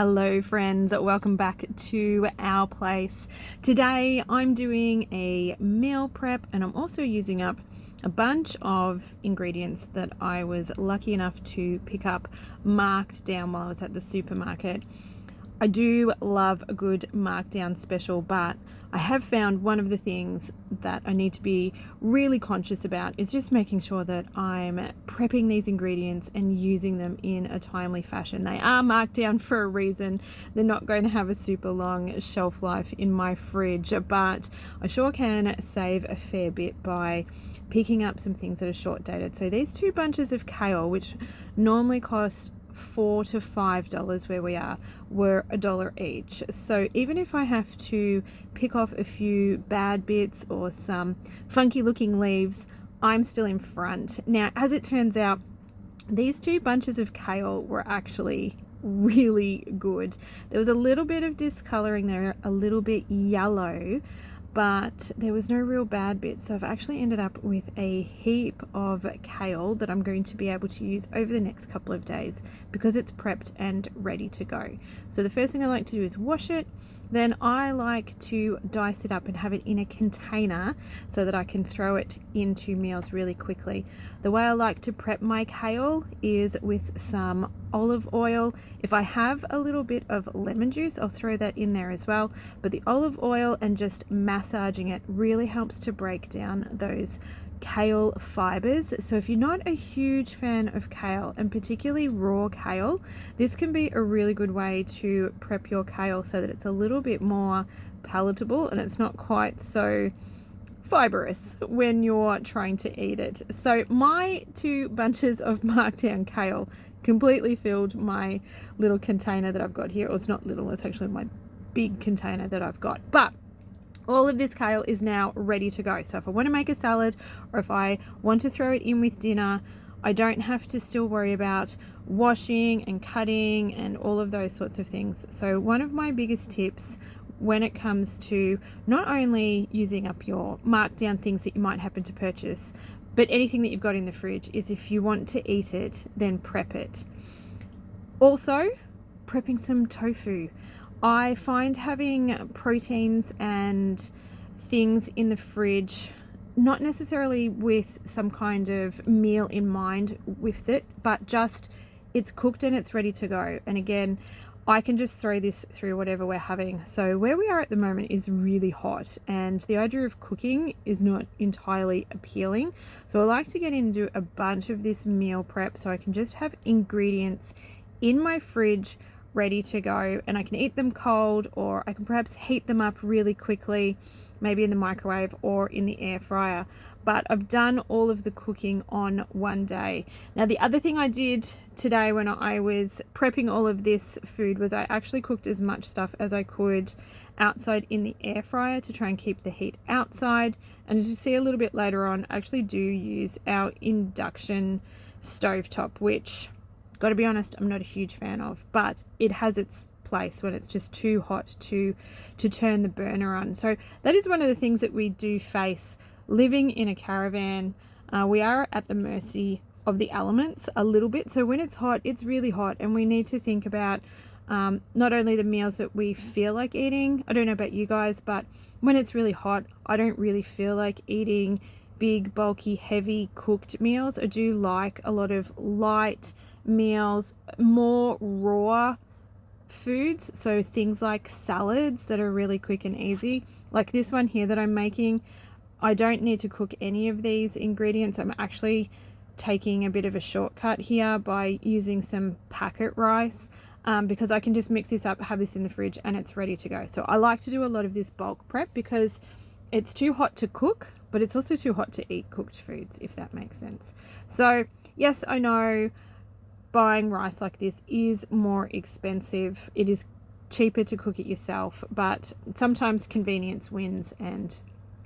Hello friends, welcome back to our place. Today I'm doing a meal prep and I'm also using up a bunch of ingredients that I was lucky enough to pick up marked down while I was at the supermarket. I do love a good markdown special, but I have found one of the things that I need to be really conscious about is just making sure that I'm prepping these ingredients and using them in a timely fashion. They are marked down for a reason. They're not going to have a super long shelf life in my fridge, but I sure can save a fair bit by picking up some things that are short dated. So these two bunches of kale, which normally cost $4 to $5 where we are, were $1 each. So even if I have to pick off a few bad bits or some funky looking leaves, I'm still in front. Now, as it turns out, these two bunches of kale were actually really good. There was a little bit of discoloring there, a little bit yellow, but there was no real bad bits. So I've actually ended up with a heap of kale that I'm going to be able to use over the next couple of days because it's prepped and ready to go. So the first thing I like to do is wash it. Then I like to dice it up and have it in a container so that I can throw it into meals really quickly. The way I like to prep my kale is with some olive oil. If I have a little bit of lemon juice, I'll throw that in there as well. But the olive oil and just massaging it really helps to break down those kale fibers. So if you're not a huge fan of kale, and particularly raw kale, this can be a really good way to prep your kale so that it's a little bit more palatable and it's not quite so fibrous when you're trying to eat it. So my two bunches of marked down kale completely filled my little container that I've got here. Or it's not little, it's actually my big container that I've got. But all of this kale is now ready to go. So if I want to make a salad or if I want to throw it in with dinner, I don't have to still worry about washing and cutting and all of those sorts of things. So one of my biggest tips when it comes to not only using up your marked down things that you might happen to purchase, but anything that you've got in the fridge is if you want to eat it, then prep it. Also, prepping some tofu. I find having proteins and things in the fridge, not necessarily with some kind of meal in mind with it, but just it's cooked and it's ready to go. And again, I can just throw this through whatever we're having. So where we are at the moment is really hot and the idea of cooking is not entirely appealing. So I like to get into a bunch of this meal prep so I can just have ingredients in my fridge ready to go, and I can eat them cold, or I can perhaps heat them up really quickly, maybe in the microwave or in the air fryer. But I've done all of the cooking on one day. Now, the other thing I did today when I was prepping all of this food was I actually cooked as much stuff as I could outside in the air fryer to try and keep the heat outside. And as you see a little bit later on, I actually do use our induction stovetop, which, got to be honest, I'm not a huge fan of, but it has its place when it's just too hot to turn the burner on. So that is one of the things that we do face living in a caravan. We are at the mercy of the elements a little bit. So when it's hot, it's really hot, and we need to think about not only the meals that we feel like eating. I don't know about you guys, but when it's really hot, I don't really feel like eating big, bulky, heavy cooked meals. I do like a lot of light meals, more raw foods, so things like salads that are really quick and easy, like this one here that I'm making. I don't need to cook any of these ingredients. I'm actually taking a bit of a shortcut here by using some packet rice because I can just mix this up, have this in the fridge, and it's ready to go. So I like to do a lot of this bulk prep because it's too hot to cook, but it's also too hot to eat cooked foods, if that makes sense. So yes, I know buying rice like this is more expensive. It is cheaper to cook it yourself, but sometimes convenience wins, and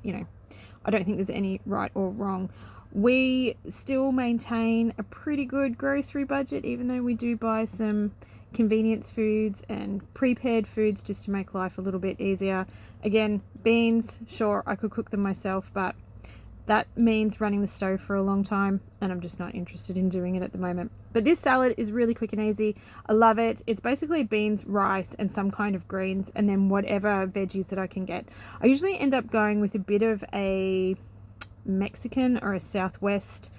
I don't think there's any right or wrong. We still maintain a pretty good grocery budget, even though we do buy some convenience foods and prepared foods just to make life a little bit easier. Again, beans, sure, I could cook them myself, but That means running the stove for a long time, and I'm just not interested in doing it at the moment. But this salad is really quick and easy. I love it. It's basically beans, rice, and some kind of greens, and then whatever veggies that I can get. I usually end up going with a bit of a Mexican or a Southwest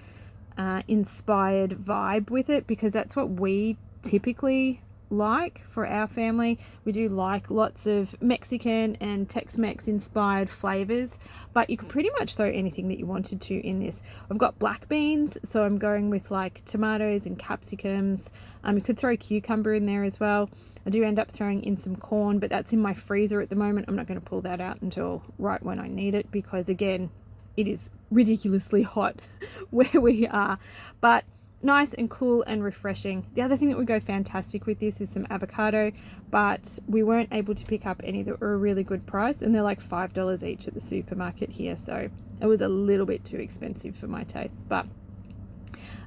inspired vibe with it, because that's what we typically like for our family. We do like lots of Mexican and Tex-Mex inspired flavors, but you can pretty much throw anything that you wanted to in this. I've got black beans, so I'm going with like tomatoes and capsicums. You could throw cucumber in there as well. I do end up throwing in some corn, but that's in my freezer at the moment. I'm not going to pull that out until right when I need it, because again, it is ridiculously hot where we are, but nice and cool and refreshing. The other thing that would go fantastic with this is some avocado, but we weren't able to pick up any that were a really good price, and they're like $5 each at the supermarket here, so it was a little bit too expensive for my tastes. But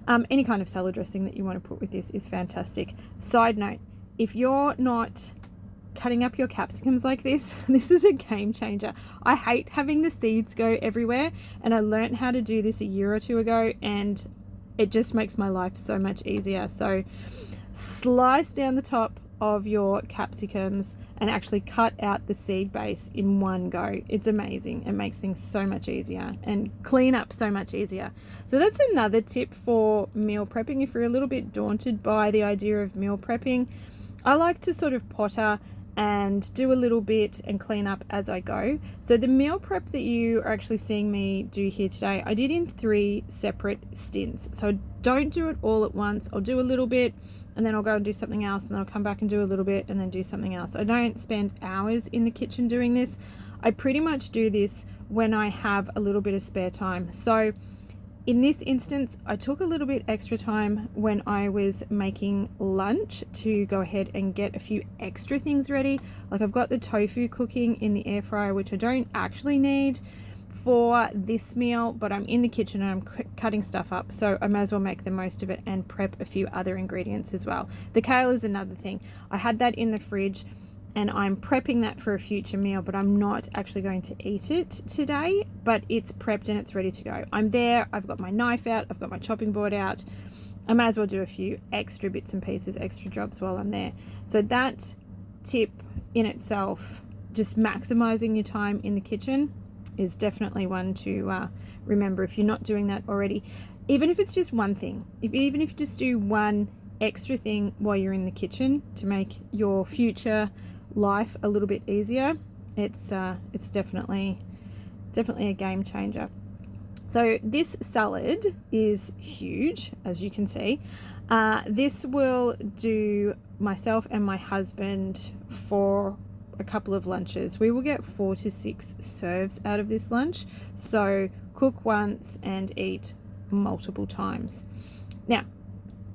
any kind of salad dressing that you want to put with this is fantastic. Side note, if you're not cutting up your capsicums like this, this is a game changer. I hate having the seeds go everywhere, and I learned how to do this a year or two ago, and it just makes my life so much easier. So slice down the top of your capsicums and actually cut out the seed base in one go. It's amazing. It makes things so much easier and clean up so much easier. So that's another tip for meal prepping. If you're a little bit daunted by the idea of meal prepping, I like to sort of potter and do a little bit and clean up as I go. So the meal prep that you are actually seeing me do here today, I did in 3 separate stints. So don't do it all at once. I'll do a little bit, and then I'll go and do something else, and then I'll come back and do a little bit and then do something else. I don't spend hours in the kitchen doing this. I pretty much do this when I have a little bit of spare time. So in this instance, I took a little bit extra time when I was making lunch to go ahead and get a few extra things ready. Like I've got the tofu cooking in the air fryer, which I don't actually need for this meal, but I'm in the kitchen and I'm cutting stuff up, so I may as well make the most of it and prep a few other ingredients as well. The kale is another thing. I had that in the fridge, and I'm prepping that for a future meal, but I'm not actually going to eat it today, but it's prepped and it's ready to go. I'm there, I've got my knife out, I've got my chopping board out. I may as well do a few extra bits and pieces, extra jobs while I'm there. So that tip in itself, just maximizing your time in the kitchen, is definitely one to remember if you're not doing that already. Even if it's just one thing, even if you just do one extra thing while you're in the kitchen to make your future life a little bit easier, it's definitely a game changer. So this salad is huge, as you can see. This will do myself and my husband for a couple of lunches. We will get 4 to 6 serves out of this lunch, so cook once and eat multiple times. Now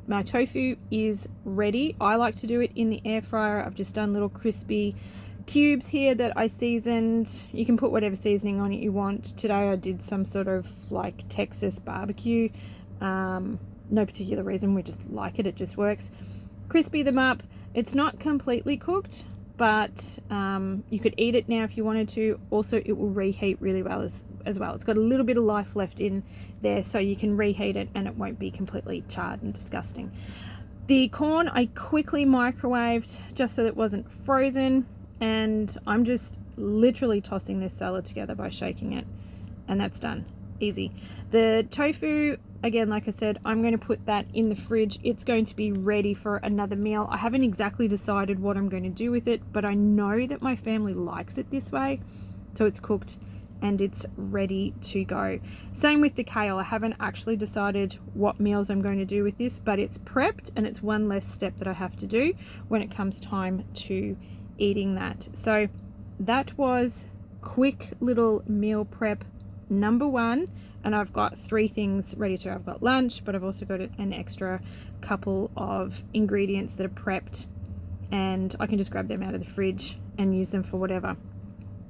my tofu is ready. I like to do it in the air fryer. I've just done little crispy cubes here that I seasoned. You can put whatever seasoning on it you want. Today I did some sort of like Texas barbecue. No particular reason, we just like it, it just works. Crispy them up. It's not completely cooked, but you could eat it now if you wanted to. Also, it will reheat really well as well. It's got a little bit of life left in there, so you can reheat it and it won't be completely charred and disgusting. The corn I quickly microwaved just so that it wasn't frozen, and I'm just literally tossing this salad together by shaking it, and that's done. Easy. The tofu, again, like I said, I'm going to put that in the fridge. It's going to be ready for another meal. I haven't exactly decided what I'm going to do with it, but I know that my family likes it this way, so it's cooked and it's ready to go. Same with the kale. I haven't actually decided what meals I'm going to do with this, but it's prepped and it's one less step that I have to do when it comes time to eating that. So that was quick little meal prep number 1, and I've got 3 things ready to go. I've got lunch, but I've also got an extra couple of ingredients that are prepped, and I can just grab them out of the fridge and use them for whatever.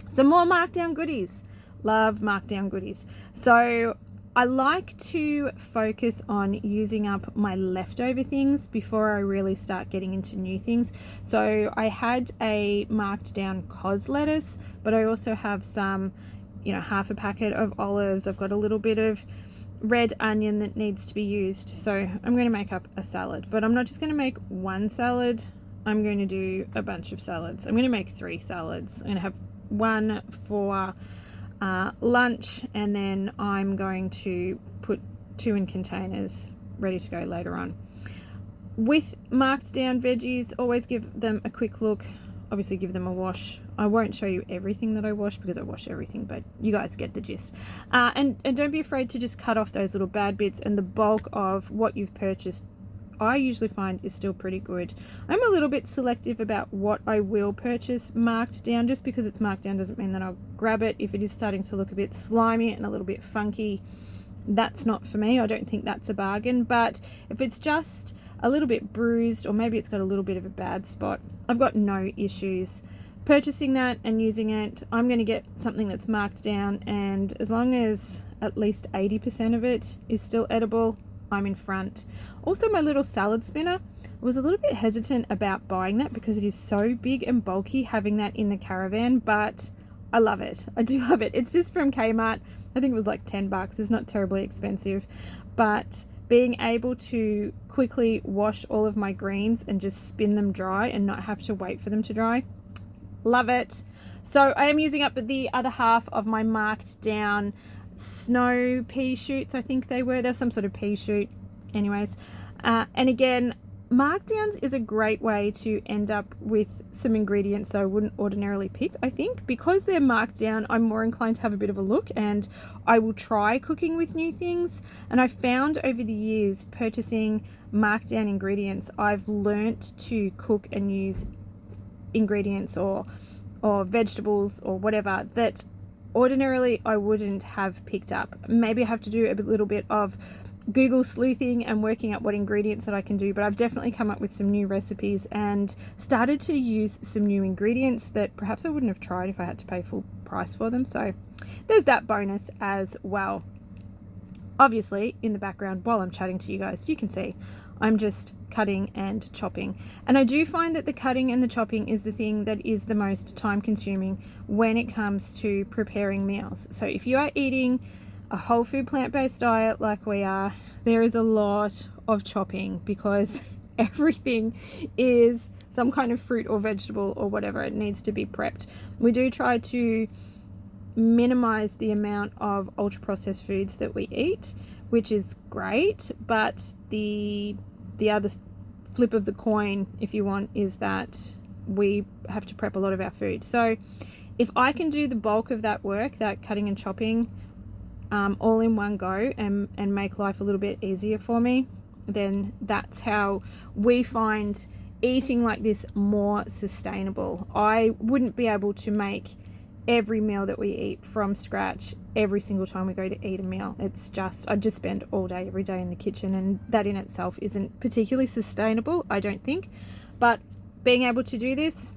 Some more markdown goodies. Love markdown goodies. So I like to focus on using up my leftover things before I really start getting into new things. So I had a marked down cos lettuce, but I also have some half a packet of olives. I've got a little bit of red onion that needs to be used. So I'm going to make up a salad, but I'm not just going to make one salad. I'm going to do a bunch of salads. I'm going to make 3 salads. I'm going to have one for lunch, and then I'm going to put 2 in containers ready to go later on. With marked down veggies, always give them a quick look. Obviously give them a wash. I won't show you everything that I wash because I wash everything, but you guys get the gist. And don't be afraid to just cut off those little bad bits, and the bulk of what you've purchased I usually find is still pretty good. I'm a little bit selective about what I will purchase marked down. Just because it's marked down doesn't mean that I'll grab it. If it is starting to look a bit slimy and a little bit funky, that's not for me. I don't think that's a bargain. But if it's just a little bit bruised, or maybe it's got a little bit of a bad spot, I've got no issues purchasing that and using it. I'm going to get something that's marked down, and as long as at least 80% of it is still edible, I'm in front. Also, my little salad spinner, I was a little bit hesitant about buying that because it is so big and bulky having that in the caravan, but I love it. I do love it. It's just from Kmart. I think it was like $10. It's not terribly expensive, but being able to quickly wash all of my greens and just spin them dry and not have to wait for them to dry, love it. So I am using up the other half of my marked down snow pea shoots. I think they were. There's some sort of pea shoot. Anyways, and again, markdowns is a great way to end up with some ingredients that I wouldn't ordinarily pick. I think because they're marked down, I'm more inclined to have a bit of a look, and I will try cooking with new things. And I found over the years purchasing marked down ingredients, I've learnt to cook and use ingredients or vegetables or whatever that ordinarily I wouldn't have picked up. Maybe I have to do a little bit of Google sleuthing and working out what ingredients that I can do, but I've definitely come up with some new recipes and started to use some new ingredients that perhaps I wouldn't have tried if I had to pay full price for them. So there's that bonus as well. Obviously, in the background while I'm chatting to you guys, you can see I'm just cutting and chopping. And I do find that the cutting and the chopping is the thing that is the most time consuming when it comes to preparing meals. So if you are eating a whole food plant-based diet like we are, there is a lot of chopping because everything is some kind of fruit or vegetable or whatever. It needs to be prepped. We do try to minimize the amount of ultra processed foods that we eat, which is great, but the other flip of the coin, if you want, is that we have to prep a lot of our food. So if I can do the bulk of that work, that cutting and chopping, all in one go and make life a little bit easier for me, then that's how we find eating like this more sustainable. I wouldn't be able to make every meal that we eat from scratch every single time we go to eat a meal. It's just, I just spend all day every day in the kitchen, and that in itself isn't particularly sustainable, I don't think. But being able to do this,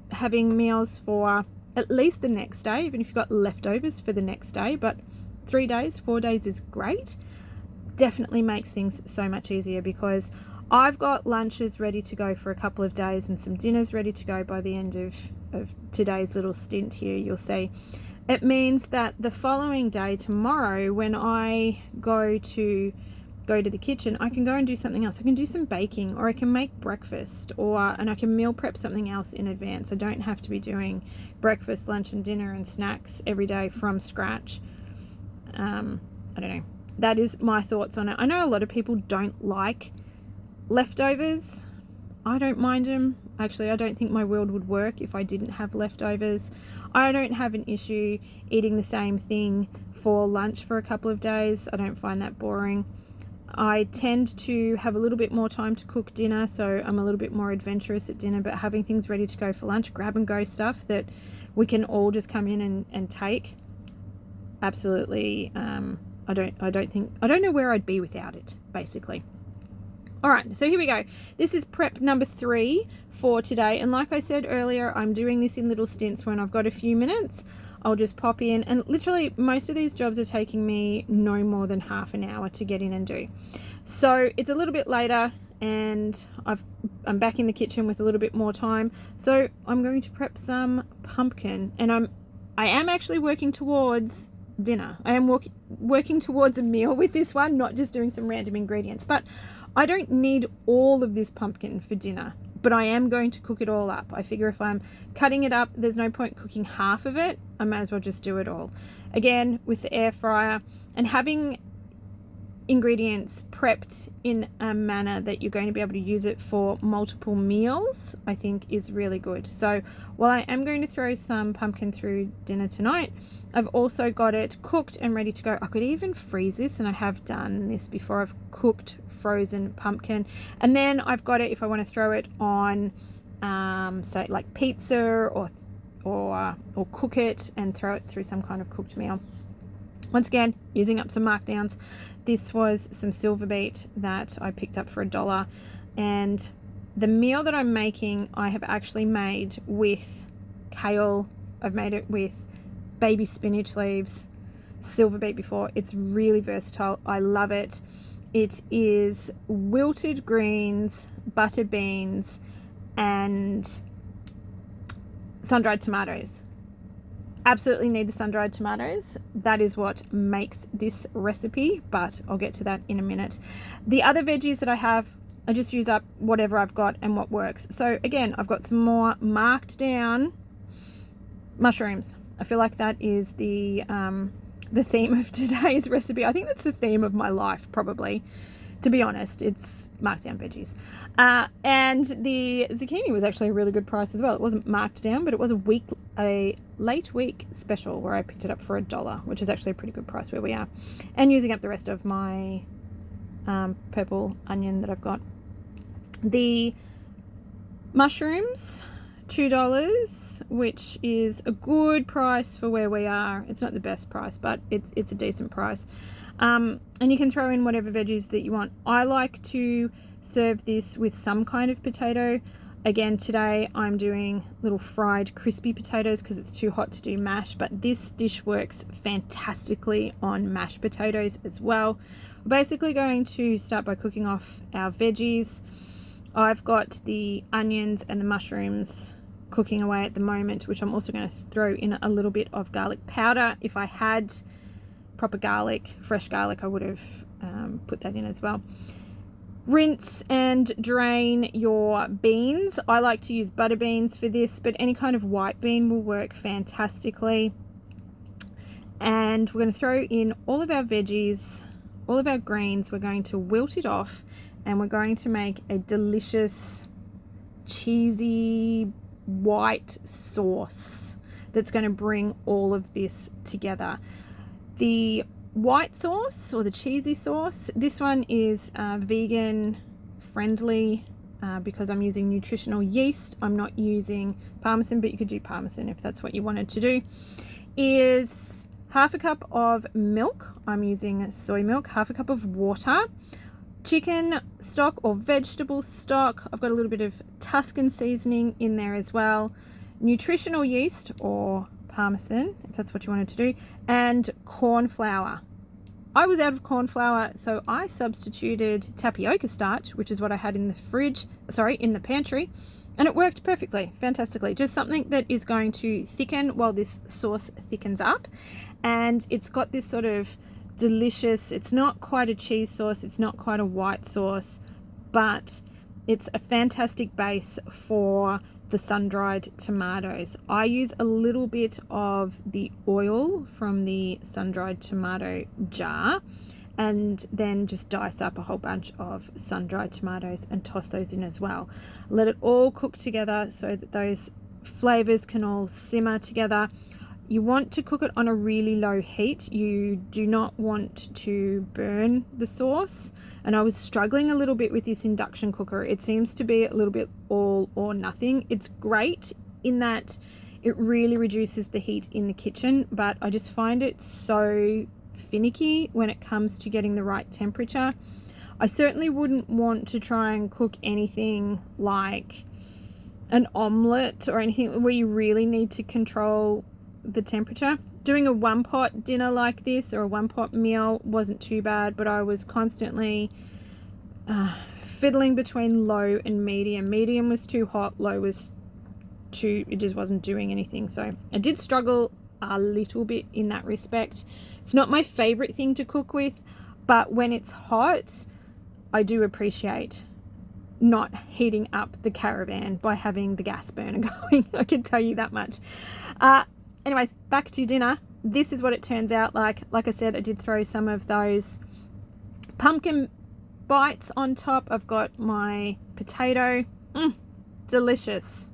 having meals for at least the next day, even if you've got leftovers for the next day, but 3 days, 4 days is great, definitely makes things so much easier, because I've got lunches ready to go for a couple of days and some dinners ready to go by the end of today's little stint here. You'll see it means that the following day, tomorrow, when I go to the kitchen, I can go and do something else. I can do some baking, or I can make breakfast, and I can meal prep something else in advance. I don't have to be doing breakfast, lunch and dinner and snacks every day from scratch. I don't know. That is my thoughts on it. I know a lot of people don't like leftovers. I don't mind them. Actually, I don't think my world would work if I didn't have leftovers. I don't have an issue eating the same thing for lunch for a couple of days. I don't find that boring. I tend to have a little bit more time to cook dinner, so I'm a little bit more adventurous at dinner, but having things ready to go for lunch, grab and go stuff that we can all just come in and take, absolutely. I don't know where I'd be without it, basically. All right, so here we go. This is prep number 3 for today. And like I said earlier, I'm doing this in little stints. When I've got a few minutes, I'll just pop in. And literally most of these jobs are taking me no more than half an hour to get in and do. So it's a little bit later, and I'm back in the kitchen with a little bit more time. So I'm going to prep some pumpkin, and I'm I am actually working towards dinner. I am working towards a meal with this one, not just doing some random ingredients. But I don't need all of this pumpkin for dinner, but I am going to cook it all up. I figure if I'm cutting it up, there's no point cooking half of it. I may as well just do it all. Again, with the air fryer, and having ingredients prepped in a manner that you're going to be able to use it for multiple meals, I think is really good. So while I am going to throw some pumpkin through dinner tonight, I've also got it cooked and ready to go. I could even freeze this, and I have done this before. I've cooked frozen pumpkin, and then I've got it if I want to throw it on say like pizza or cook it and throw it through some kind of cooked meal. Once again, using up some markdowns. This was some silver beet that I picked up for $1, and the meal that I'm making I have actually made with kale. I've made it with baby spinach leaves, silver beet before. It's really versatile. I love it. It is wilted greens, butter beans, and sun-dried tomatoes. Absolutely need the sun-dried tomatoes. That is what makes this recipe, but I'll get to that in a minute. The other veggies that I have, I just use up whatever I've got and what works. So again, I've got some more marked down mushrooms. I feel like that is the theme of today's recipe. I think that's the theme of my life, probably. To be honest, it's marked down veggies. And the zucchini was actually a really good price as well. It wasn't marked down, but it was a late week special where I picked it up for $1, which is actually a pretty good price where we are. And using up the rest of my purple onion that I've got. The mushrooms, $2, which is a good price for where we are. It's not the best price, but it's a decent price. And you can throw in whatever veggies that you want. I like to serve this with some kind of potato. Again, today I'm doing little fried crispy potatoes because it's too hot to do mash, but this dish works fantastically on mashed potatoes as well. We're basically going to start by cooking off our veggies. I've got the onions and the mushrooms cooking away at the moment, which I'm also going to throw in a little bit of garlic powder. If I had proper garlic, fresh garlic, I would have put that in as well. Rinse and drain your beans. I like to use butter beans for this, but any kind of white bean will work fantastically. And we're going to throw in all of our veggies, all of our greens. We're going to wilt it off, and we're going to make a delicious cheesy white sauce that's going to bring all of this together. The white sauce, or the cheesy sauce, this one is vegan friendly because I'm using nutritional yeast. I'm not using parmesan, but you could do parmesan if that's what you wanted to do. Is half a cup of milk. I'm using soy milk. Half a cup of water. Chicken stock or vegetable stock. I've got a little bit of Tuscan seasoning in there as well. Nutritional yeast or parmesan, if that's what you wanted to do, and corn flour. I was out of corn flour, so I substituted tapioca starch, which is what I had in the pantry, and it worked perfectly, fantastically. Just something that is going to thicken while this sauce thickens up, and it's got this sort of delicious, it's not quite a cheese sauce, it's not quite a white sauce, but it's a fantastic base for the sun-dried tomatoes. I use a little bit of the oil from the sun-dried tomato jar, and then just dice up a whole bunch of sun-dried tomatoes and toss those in as well. Let it all cook together so that those flavors can all simmer together. You want to cook it on a really low heat. You do not want to burn the sauce. And I was struggling a little bit with this induction cooker. It seems to be a little bit all or nothing. It's great in that it really reduces the heat in the kitchen, but I just find it so finicky when it comes to getting the right temperature. I certainly wouldn't want to try and cook anything like an omelette or anything where you really need to control the temperature. Doing a one-pot dinner like this, or a one-pot meal, wasn't too bad, but I was constantly fiddling between low and medium. Medium was too hot, low was too, it just wasn't doing anything. So I did struggle a little bit in that respect. It's not my favorite thing to cook with, but when it's hot, I do appreciate not heating up the caravan by having the gas burner going. I can tell you that much. Anyways, back to dinner. This is what it turns out like. Like I said, I did throw some of those pumpkin bites on top. I've got my potato. Delicious.